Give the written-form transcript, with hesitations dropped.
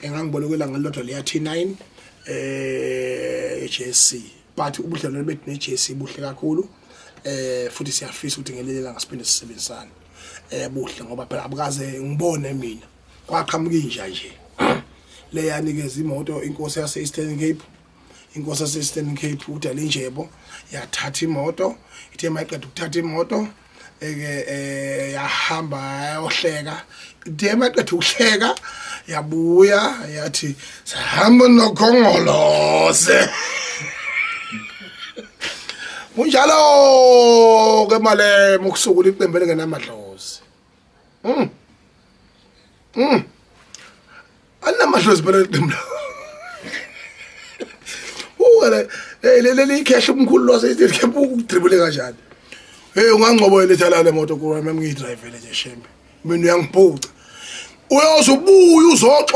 engangibolekela ngelotho leya T9 JSC but ubudlelwano bethu ne JSC buhle kakhulu futhi siyafisa ukuthi ngelelela ngasiphinde sisebenzisane buhle ngoba phela abukaze ngibone mina kwaqhamuka inja nje le yanikeza imoto inkosi yase Eastern Cape inkosi yase Eastern Cape uDalinjebo yathatha imoto ithe mayiqeda ukuthatha imoto yahamba yayohleka ithe mayiqeda ukuhleka yabuya yathi sahamba nokhongolose kunjalo ke male mokusukula iqembu lingenamadlozi anamadlozi phela iqembu leli cash umkhulu lo sesithi ukudribble kanjani ungangcobo lethala le moto kuba mina ngiyidrive nje shembe mina uyangiphuca uyozubuya uzoxo